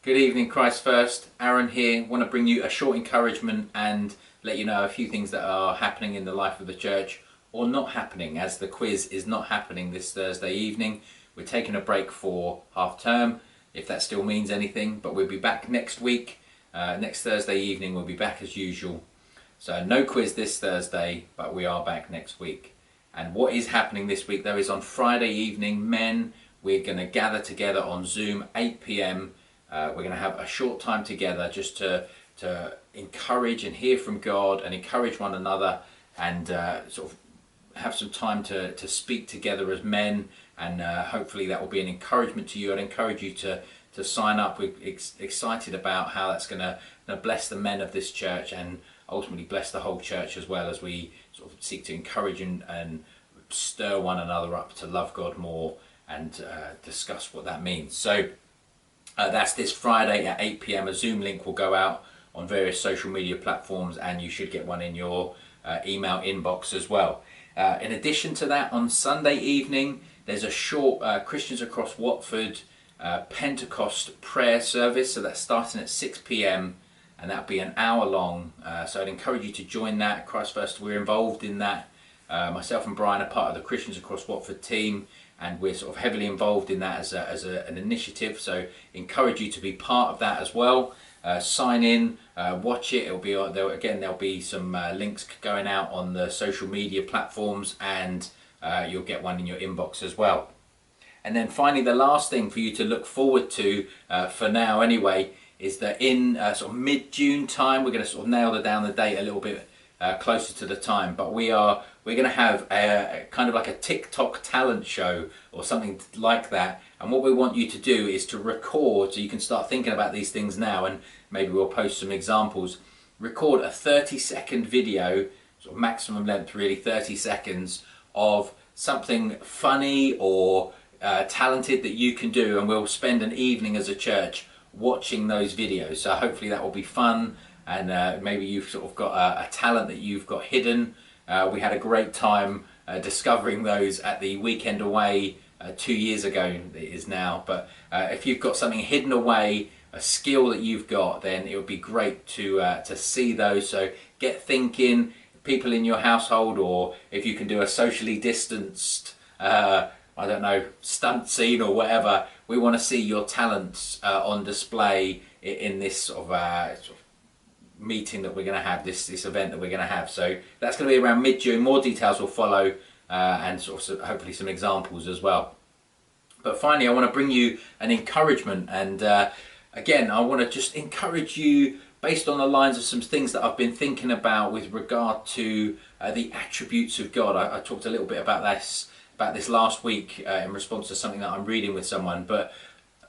Good evening, Christ First. Aaron here. Want to bring you a short encouragement and let you know a few things that are happening in the life of the church or not happening, as the quiz is not happening this Thursday evening. We're taking a break for half term, if that still means anything, but we'll be back next week. Next Thursday evening we'll be back as usual. So no quiz this Thursday, but we are back next week. And what is happening this week though is on Friday evening, men, we're going to gather together on Zoom, 8 p.m. We're going to have a short time together just to encourage and hear from God and encourage one another, and sort of have some time to speak together as men, and hopefully that will be an encouragement to you. I'd encourage you to sign up. We're excited about how that's going to bless the men of this church and ultimately bless the whole church, as well as we sort of seek to encourage and stir one another up to love God more and discuss what that means. So that's this Friday at 8 p.m. A Zoom link will go out on various social media platforms, and you should get one in your email inbox as well. In addition to that, on Sunday evening, there's a short Christians across Watford Pentecost prayer service. So that's starting at 6 p.m. and that'll be an hour long. So I'd encourage you to join that. Christ First, we're involved in that. Myself and Brian are part of the Christians across Watford team, and we're sort of heavily involved in that as an initiative. So encourage you to be part of that as well. Sign in, watch it. It'll be there'll be some links going out on the social media platforms, and you'll get one in your inbox as well. And then finally, the last thing for you to look forward to, for now anyway, is that in sort of mid-June time, we're going to sort of nail down the date a little bit closer to the time, but we're going to have a kind of like a TikTok talent show or something like that. And what we want you to do is to record, so you can start thinking about these things now, and maybe we'll post some examples. Record a 30-second video, sort of maximum length really, 30 seconds, of something funny or talented that you can do, and we'll spend an evening as a church watching those videos. So hopefully that will be fun, and maybe you've sort of got a talent that you've got hidden. We had a great time discovering those at the weekend away 2 years ago, it is now. But if you've got something hidden away, a skill that you've got, then it would be great to see those. So get thinking, people in your household, or if you can do a socially distanced, I don't know, stunt scene or whatever. We want to see your talents on display in this sort of meeting that we're going to have, this event that we're going to have. So that's going to be around mid-June. More details will follow, and sort of hopefully some examples as well. But finally, I want to bring you an encouragement, and again, I want to just encourage you based on the lines of some things that I've been thinking about with regard to the attributes of God. I talked a little bit about this last week in response to something that I'm reading with someone, but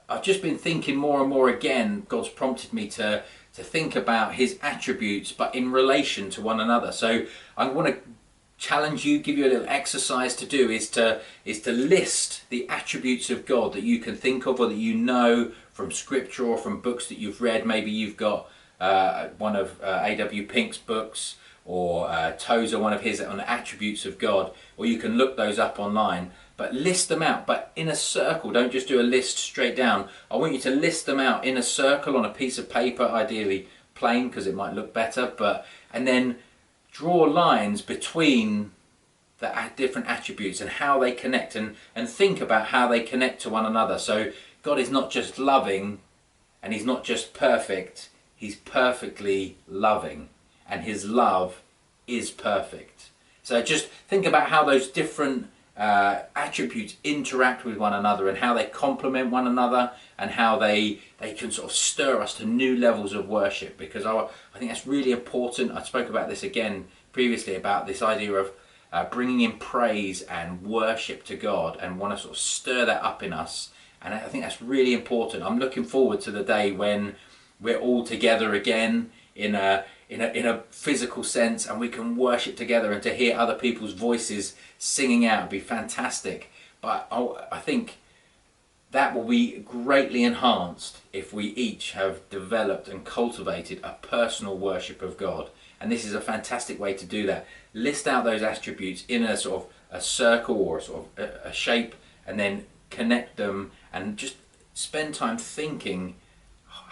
I've just been thinking more and more again. God's prompted me to think about his attributes, but in relation to one another. So I want to challenge you, give you a little exercise to do, is to list the attributes of God that you can think of, or that you know from scripture or from books that you've read. Maybe you've got one of A.W. Pink's books, or Tozer, one of his, on attributes of God, or you can look those up online. But list them out, but in a circle. Don't just do a list straight down. I want you to list them out in a circle on a piece of paper, ideally plain, because it might look better. And then draw lines between the different attributes and how they connect, and think about how they connect to one another. So God is not just loving, and he's not just perfect. He's perfectly loving, and his love is perfect. So just think about how those different attributes interact with one another, and how they complement one another, and how they can sort of stir us to new levels of worship, because I think that's really important. I spoke about this again previously, about this idea of bringing in praise and worship to God, and want to sort of stir that up in us, and I think that's really important. I'm looking forward to the day when we're all together again in a physical sense, and we can worship together, and to hear other people's voices singing out would be fantastic. But I think that will be greatly enhanced if we each have developed and cultivated a personal worship of God. And this is a fantastic way to do that. List out those attributes in a sort of a circle, or a sort of a shape, and then connect them, and just spend time thinking,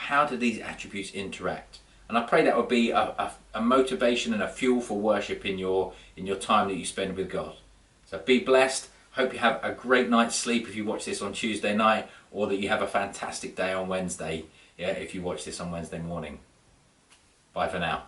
how do these attributes interact? And I pray that would be a motivation and a fuel for worship in your time that you spend with God. So be blessed. Hope you have a great night's sleep if you watch this on Tuesday night, or that you have a fantastic day on Wednesday if you watch this on Wednesday morning. Bye for now.